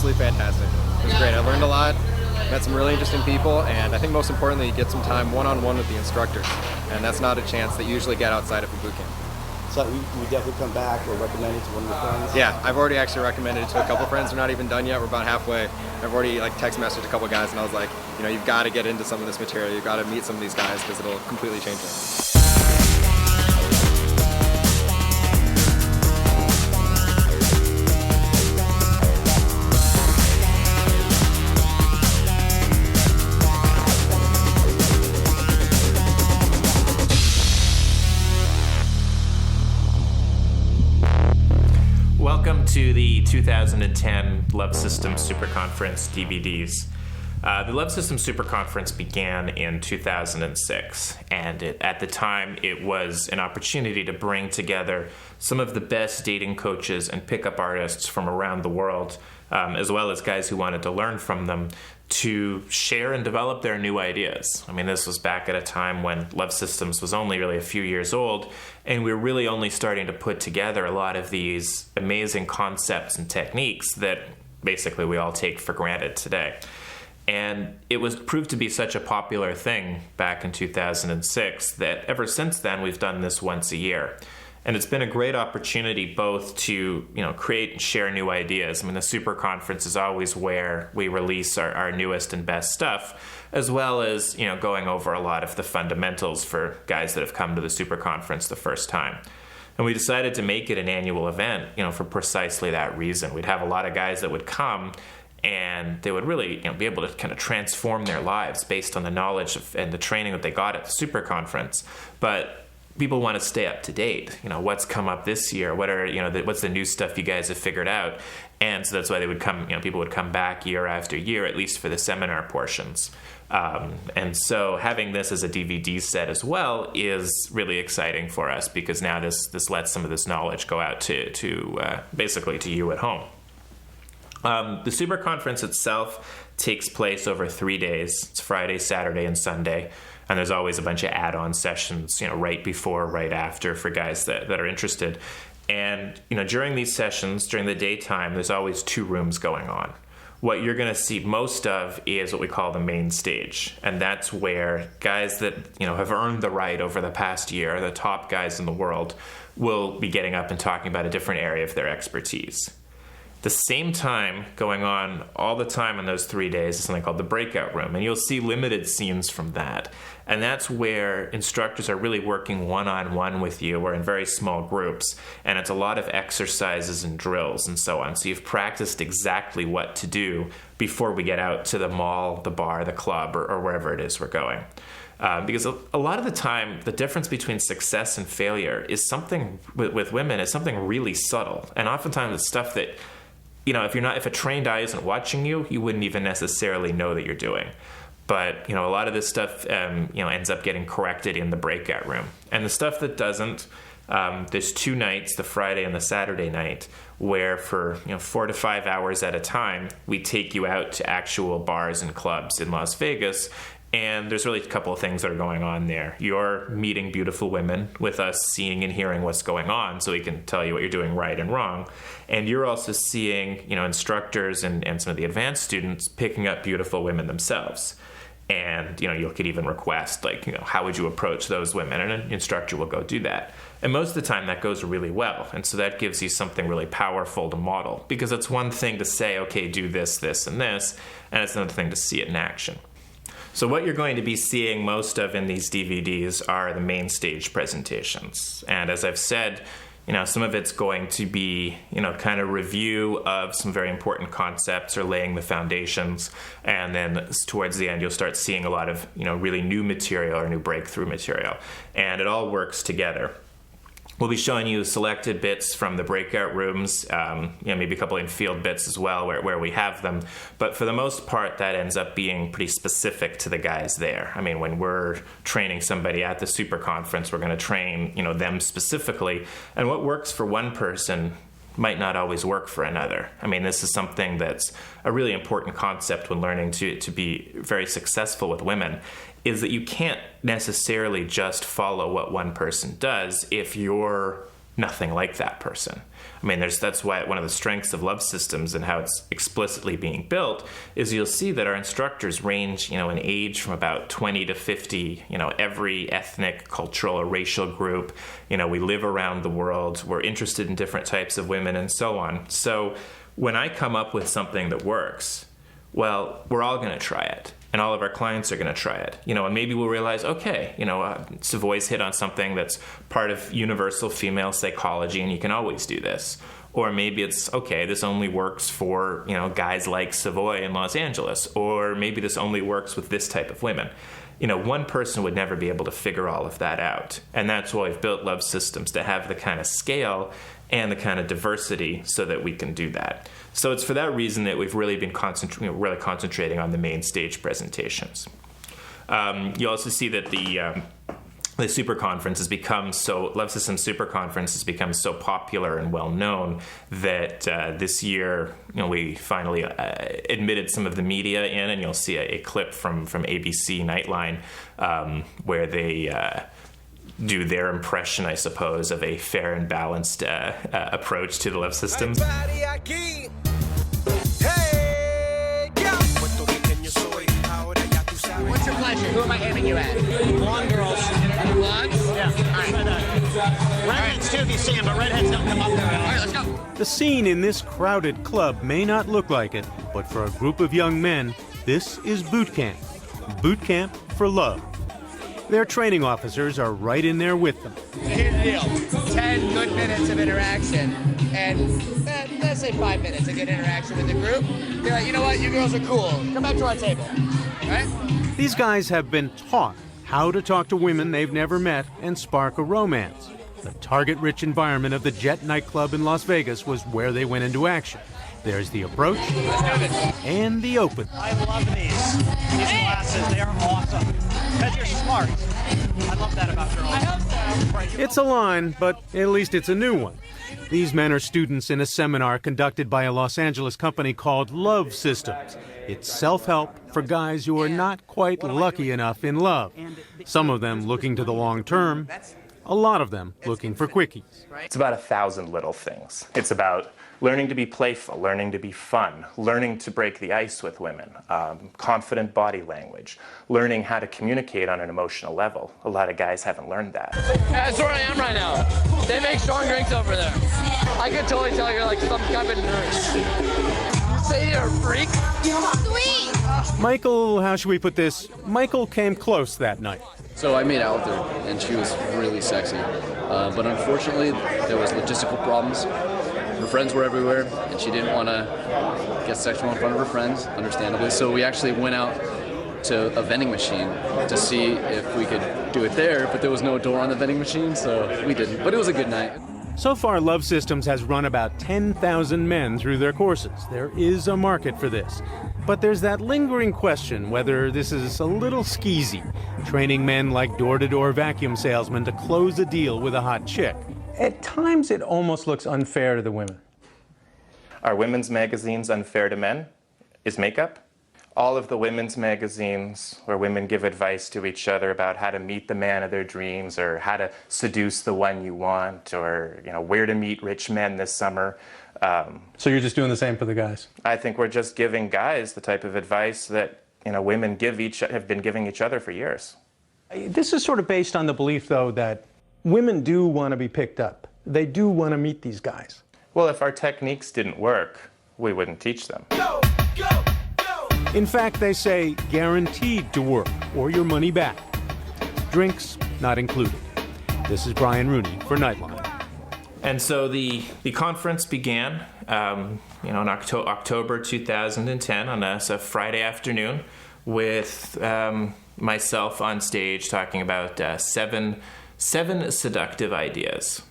absolutely fantastic. It was great. I learned a lot, met some really interesting people, and I think most importantly, you get some time one-on-one with the instructors, and that's not a chance that you usually get outside of a boot camp. So you definitely come back or recommend it to one of your friends? Yeah, I've already actually recommended it to a couple friends. We're not even done yet. We're about halfway. I've already text messaged a couple guys, and I was like, you've got to get into some of this material. You've got to meet some of these guys because it'll completely change it. Welcome to the 2010 Love Systems Super Conference DVDs. The Love Systems Super Conference began in 2006, and at the time it was an opportunity to bring together some of the best dating coaches and pickup artists from around the world, as well as guys who wanted to learn from them, to share and develop their new ideas. I mean, this was back at a time when Love Systems was only really a few years old, and we were really only starting to put together a lot of these amazing concepts and techniques that basically we all take for granted today. And it was proved to be such a popular thing back in 2006 that ever since then we've done this once a year. And it's been a great opportunity both to, create and share new ideas. I mean, the Super Conference is always where we release our newest and best stuff, as well as, going over a lot of the fundamentals for guys that have come to the Super Conference the first time. And we decided to make it an annual event, for precisely that reason. We'd have a lot of guys that would come, and they would really be able to kind of transform their lives based on the knowledge and the training that they got at the Super Conference. But people want to stay up to date. What's come up this year? What's the new stuff you guys have figured out? And so that's why they would come. People would come back year after year, at least for the seminar portions. And so having this as a DVD set as well is really exciting for us because now this lets some of this knowledge go out to basically to you at home. The Super Conference itself takes place over 3 days. It's Friday, Saturday, and Sunday. And there's always a bunch of add-on sessions, right before, right after for guys that are interested. And, during these sessions, during the daytime, there's always 2 rooms going on. What you're going to see most of is what we call the main stage. And that's where guys that, have earned the right over the past year, the top guys in the world, will be getting up and talking about a different area of their expertise. The same time going on all the time in those 3 days is something called the breakout room, and you'll see limited scenes from that. And that's where instructors are really working one-on-one with you or in very small groups, and it's a lot of exercises and drills and so on. So you've practiced exactly what to do before we get out to the mall, the bar, the club, or wherever it is we're going. Because a lot of the time, the difference between success and failure is something with women is something really subtle, and oftentimes it's stuff that if a trained eye isn't watching you, you wouldn't even necessarily know that you're doing. But, a lot of this stuff, ends up getting corrected in the breakout room. And the stuff that doesn't, there's 2 nights, the Friday and the Saturday night, where for, 4 to 5 hours at a time, we take you out to actual bars and clubs in Las Vegas. And there's really a couple of things that are going on there. You're meeting beautiful women with us, seeing and hearing what's going on so we can tell you what you're doing right and wrong. And you're also seeing, instructors and some of the advanced students picking up beautiful women themselves. And, you could even request, how would you approach those women? And an instructor will go do that. And most of the time that goes really well. And so that gives you something really powerful to model. Because it's one thing to say, okay, do this, this, and this. And it's another thing to see it in action. So what you're going to be seeing most of in these DVDs are the main stage presentations. And as I've said, some of it's going to be, kind of review of some very important concepts or laying the foundations. And then towards the end, you'll start seeing a lot of, really new material or new breakthrough material. And it all works together. We'll be showing you selected bits from the breakout rooms, maybe a couple in field bits as well where we have them. But for the most part, that ends up being pretty specific to the guys there. I mean, when we're training somebody at the Super Conference, we're going to train, them specifically. And what works for one person might not always work for another. I mean, this is something that's a really important concept when learning to be very successful with women, is that you can't necessarily just follow what one person does if you're nothing like that person. I mean, that's why one of the strengths of Love Systems and how it's explicitly being built is you'll see that our instructors range, in age from about 20 to 50, every ethnic, cultural, or racial group. We live around the world. We're interested in different types of women and so on. So when I come up with something that works, well, we're all going to try it. And all of our clients are going to try it, and maybe we'll realize, okay, Savoy's hit on something that's part of universal female psychology, and you can always do this. Or maybe it's, okay, this only works for, guys like Savoy in Los Angeles. Or maybe this only works with this type of women. One person would never be able to figure all of that out. And that's why we've built Love Systems, to have the kind of scale and the kind of diversity so that we can do that. So it's for that reason that we've really been concentrating on the main stage presentations. You also see that the Super Conference has become Love Systems Super Conference has become so popular and well known that this year, we finally admitted some of the media in, and you'll see a clip from ABC Nightline where they do their impression, I suppose, of a fair and balanced approach to the Love Systems. What's your pleasure? Who am I aiming you at? Blonde girls. Blondes? Yeah. All right. Redheads too, if you see them, but redheads don't come up there. All right, let's go. The scene in this crowded club may not look like it, but for a group of young men, this is boot camp. Boot camp for love. Their training officers are right in there with them. Here's the deal. 10 good minutes of interaction, and let's say 5 minutes of good interaction with the group. They're like, you know what, you girls are cool. Come back to our table. All right? These guys have been taught how to talk to women they've never met and spark a romance. The target-rich environment of the Jet nightclub in Las Vegas was where they went into action. There's the approach and the open. I love these classes. They are awesome. Because you're smart. I love that about girls. I hope so. It's a line, but at least it's a new one. These men are students in a seminar conducted by a Los Angeles company called Love Systems. It's self-help for guys who are not quite lucky enough in love. Some of them looking to the long term, a lot of them looking for quickies. It's about 1,000 little things. It's about learning to be playful, learning to be fun, learning to break the ice with women, confident body language, learning how to communicate on an emotional level. A lot of guys haven't learned that. That's where I am right now. They make strong drinks over there. I could totally tell you're like some kind of nurse. You say you're a freak? Sweet! Michael, how should we put this? Michael came close that night. So I made out with her, and she was really sexy. But unfortunately, there was logistical problems. Her friends were everywhere, and she didn't want to get sexual in front of her friends, understandably. So we actually went out to a vending machine to see if we could do it there, but there was no door on the vending machine, so we didn't. But it was a good night. So far, Love Systems has run about 10,000 men through their courses. There is a market for this. But there's that lingering question whether this is a little skeezy, training men like door-to-door vacuum salesmen to close a deal with a hot chick. At times, it almost looks unfair to the women. Are women's magazines unfair to men? Is makeup? All of the women's magazines where women give advice to each other about how to meet the man of their dreams or how to seduce the one you want or where to meet rich men this summer. So you're just doing the same for the guys? I think we're just giving guys the type of advice that women have been giving each other for years. This is sort of based on the belief, though, that women do want to be picked up. They do want to meet these guys. Well, if our techniques didn't work, we wouldn't teach them. Go, go, go. In fact, they say guaranteed to work or your money back. Drinks not included. This is Brian Rooney for Nightline. And so the conference began, in October 2010 on a Friday afternoon with myself on stage talking about seven seductive ideas.